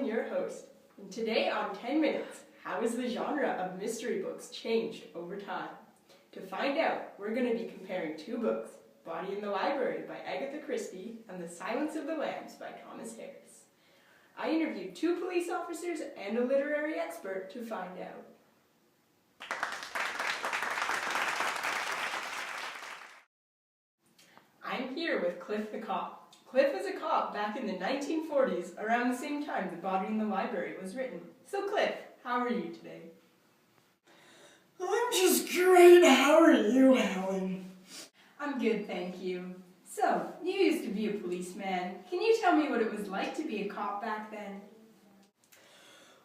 your host, and today on 10 Minutes, how has the genre of mystery books changed over time? To find out, we're going to be comparing two books, Body in the Library by Agatha Christie and The Silence of the Lambs by Thomas Harris. I interviewed two police officers and a literary expert to find out. I'm here with Cliff the cop. Cliff was a cop back in the 1940s, around the same time The Body in the Library was written. So Cliff, how are you today? I'm just great. How are you, Helen? I'm good, thank you. So, you used to be a policeman. Can you tell me what it was like to be a cop back then?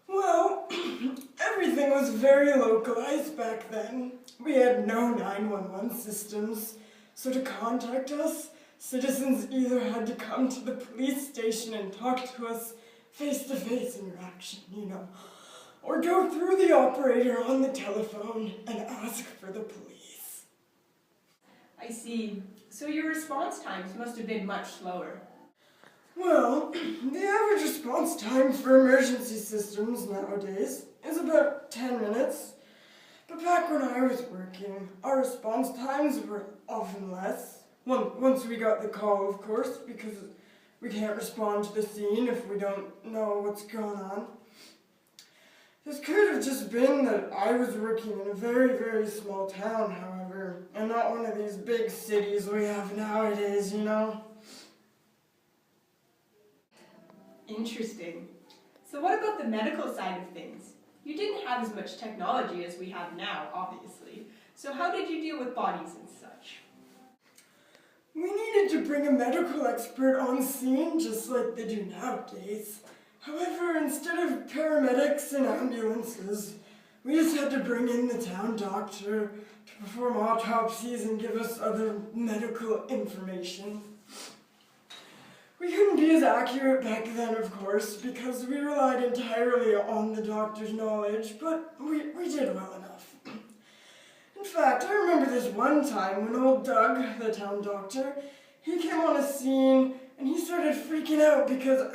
Well, everything was very localized back then. We had no 911 systems, so to contact us, citizens either had to come to the police station and talk to us face-to-face interaction, or go through the operator on the telephone and ask for the police. I see. So your response times must have been much slower. Well, the average response time for emergency systems nowadays is about 10 minutes. But back when I was working, our response times were often less. Once we got the call, of course, because we can't respond to the scene if we don't know what's going on. This could have just been that I was working in a very, very small town, however, and not one of these big cities we have nowadays, Interesting. So what about the medical side of things? You didn't have as much technology as we have now, obviously. So how did you deal with bodies and such? We needed to bring a medical expert on scene just like they do nowadays. However, instead of paramedics and ambulances, we just had to bring in the town doctor to perform autopsies and give us other medical information. We couldn't be as accurate back then, of course, because we relied entirely on the doctor's knowledge, but we did well enough. In fact, I remember this one time when old Doug, the town doctor, he came on a scene and he started freaking out because,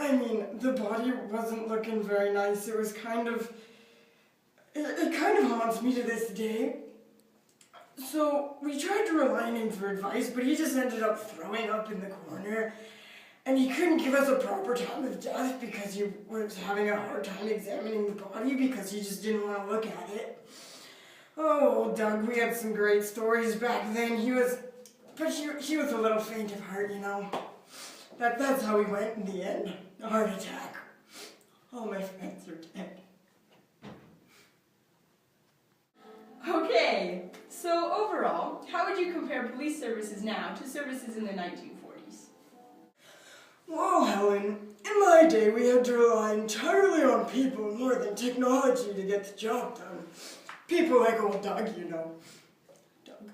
the body wasn't looking very nice. It was it kind of haunts me to this day. So we tried to rely on him for advice, but he just ended up throwing up in the corner. And he couldn't give us a proper time of death because he was having a hard time examining the body because he just didn't want to look at it. Oh, old Doug, we had some great stories back then. He was a little faint of heart, That's how he went in the end. A heart attack. All my friends are dead. Okay, so overall, how would you compare police services now to services in the 1940s? Well, Helen, in my day we had to rely entirely on people more than technology to get the job done. People like old Doug, Doug.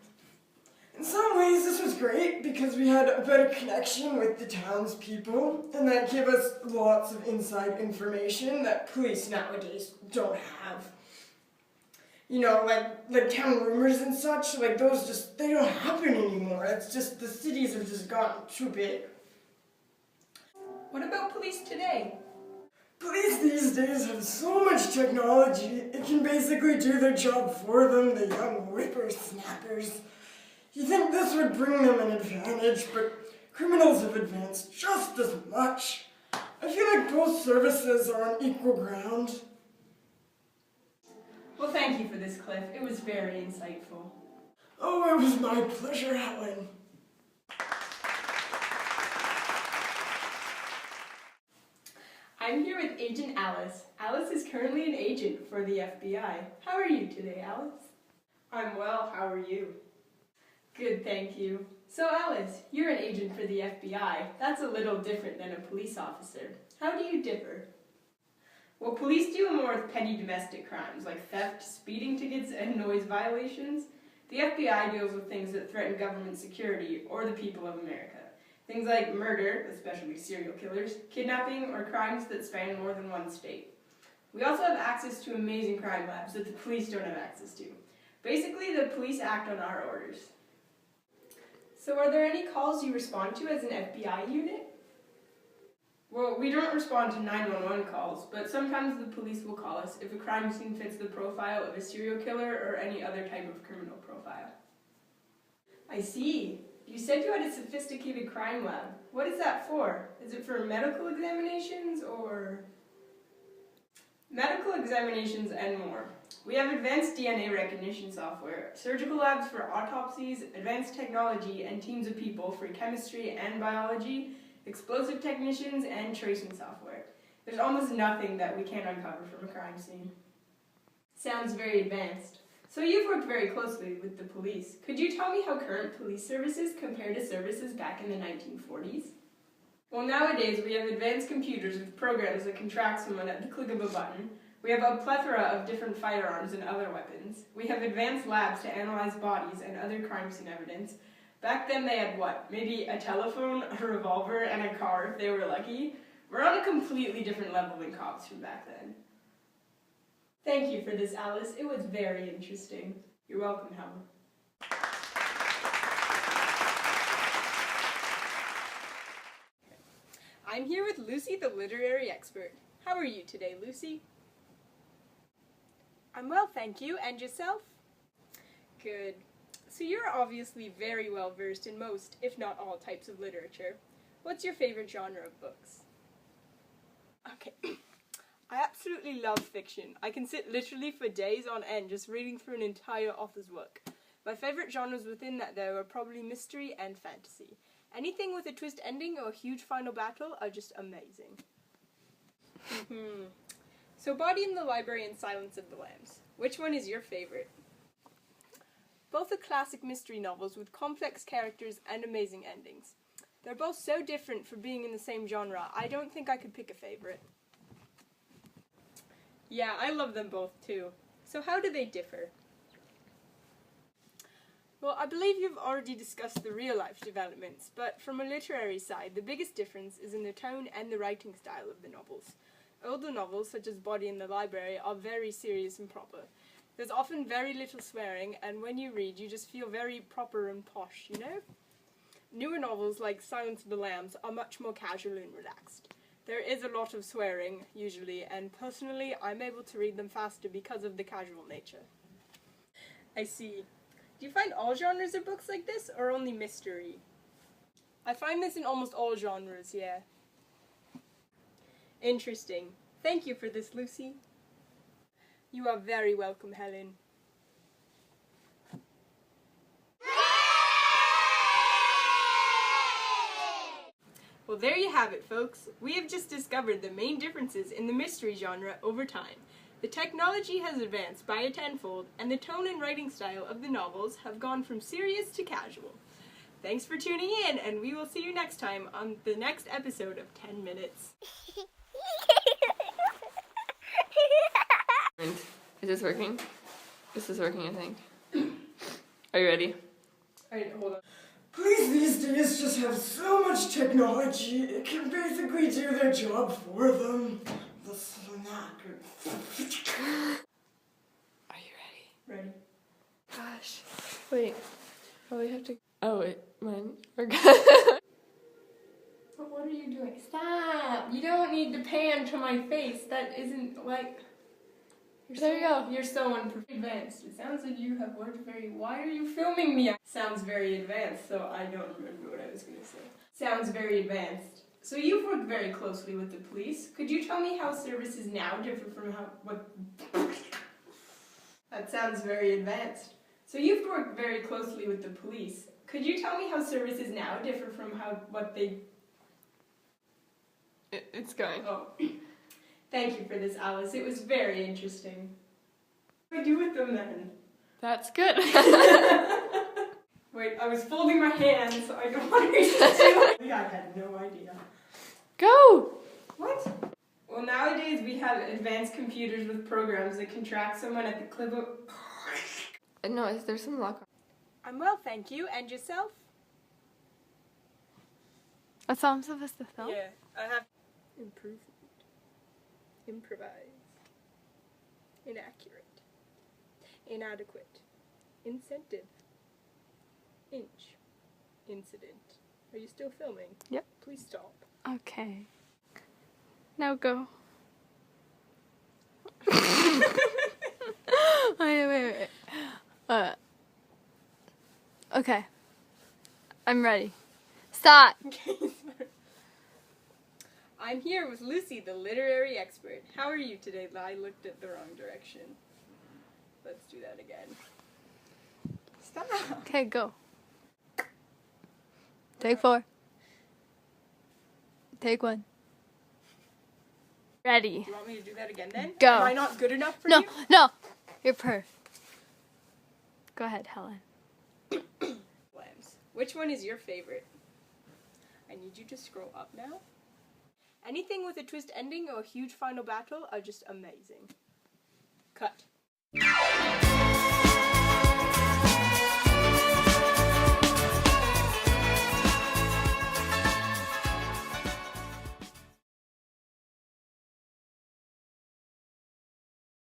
In some ways this was great because we had a better connection with the townspeople, and that gave us lots of inside information that police nowadays don't have. Like town rumors and such, they don't happen anymore. It's just the cities have just gotten too big. What about police today? Police these days have so much technology, it can basically do their job for them, the young whippersnappers. You think this would bring them an advantage, but criminals have advanced just as much. I feel like both services are on equal ground. Well, thank you for this, Cliff. It was very insightful. Oh, it was my pleasure, Helen. I'm here with Agent Alice. Alice is currently an agent for the FBI. How are you today, Alice? I'm well. How are you? Good, thank you. So, Alice, you're an agent for the FBI. That's a little different than a police officer. How do you differ? Well, police deal more with petty domestic crimes like theft, speeding tickets, and noise violations. The FBI deals with things that threaten government security or the people of America. Things like murder, especially serial killers, kidnapping, or crimes that span more than one state. We also have access to amazing crime labs that the police don't have access to. Basically, the police act on our orders. So are there any calls you respond to as an FBI unit? Well, we don't respond to 911 calls, but sometimes the police will call us if a crime scene fits the profile of a serial killer or any other type of criminal profile. I see. You said you had a sophisticated crime lab. What is that for? Is it for medical examinations or... Medical examinations and more. We have advanced DNA recognition software, surgical labs for autopsies, advanced technology, and teams of people for chemistry and biology, explosive technicians, and tracing software. There's almost nothing that we can't uncover from a crime scene. Sounds very advanced. So you've worked very closely with the police. Could you tell me how current police services compare to services back in the 1940s? Well, nowadays we have advanced computers with programs that can track someone at the click of a button. We have a plethora of different firearms and other weapons. We have advanced labs to analyze bodies and other crime scene evidence. Back then they had what? Maybe a telephone, a revolver, and a car if they were lucky. We're on a completely different level than cops from back then. Thank you for this, Alice. It was very interesting. You're welcome, Helen. I'm here with Lucy, the literary expert. How are you today, Lucy? I'm well, thank you. And yourself? Good. So you're obviously very well versed in most, if not all, types of literature. What's your favorite genre of books? Okay. I absolutely love fiction. I can sit literally for days on end just reading through an entire author's work. My favorite genres within that, though, are probably mystery and fantasy. Anything with a twist ending or a huge final battle are just amazing. So Body in the Library and Silence of the Lambs. Which one is your favorite? Both are classic mystery novels with complex characters and amazing endings. They're both so different for being in the same genre, I don't think I could pick a favorite. Yeah, I love them both too. So how do they differ? Well, I believe you've already discussed the real-life developments, but from a literary side, the biggest difference is in the tone and the writing style of the novels. Older novels, such as Body in the Library, are very serious and proper. There's often very little swearing, and when you read, you just feel very proper and posh, you know? Newer novels, like Silence of the Lambs, are much more casual and relaxed. There is a lot of swearing, usually, and personally, I'm able to read them faster because of the casual nature. I see. Do you find all genres of books like this, or only mystery? I find this in almost all genres, yeah. Interesting. Thank you for this, Lucy. You are very welcome, Helen. Well, there you have it, folks. We have just discovered the main differences in the mystery genre over time. The technology has advanced by a tenfold, and the tone and writing style of the novels have gone from serious to casual. Thanks for tuning in, and we will see you next time on the next episode of 10 Minutes. Is this working? This is working, I think. Are you ready? Alright, hold on. Police these days just have so much technology, it can basically do their job for them. The snack. Are you Ready. Gosh. Wait. Probably have to... Oh, wait. Mine. We're good. But what are you doing? Stop! You don't need to pan to my face. That isn't like... There you go. You're so advanced. It sounds like you have worked very... Why are you filming me? Sounds very advanced, so I don't remember what I was going to say. Sounds very advanced. So you've worked very closely with the police. Could you tell me how services now differ from what... That sounds very advanced. So you've worked very closely with the police. Could you tell me how services now differ from what they... It's going. Oh. Thank you for this, Alice. It was very interesting. What do I do with them then? That's good. Wait, I was folding my hands, so I don't want to do. I had no idea. Go! What? Well, nowadays we have advanced computers with programs that can track someone at the click of... No, is there some luck? I'm well, thank you. And yourself? That's all I'm supposed to film? Yeah, I have... Improvement. Improvise. Inaccurate. Inadequate. Incentive. Inch. Incident. Are you still filming? Yep. Please stop. Okay. Now go. Wait. Okay. I'm ready. Start. I'm here with Lucy, the literary expert. How are you today? I looked at the wrong direction. Let's do that again. Stop. Okay, go. Take 4. Take 1. Ready. Do you want me to do that again then? Go. Am I not good enough for you? No. You're perfect. Go ahead, Helen. Lambs. Which one is your favorite? I need you to scroll up now. Anything with a twist ending or a huge final battle are just amazing. Cut.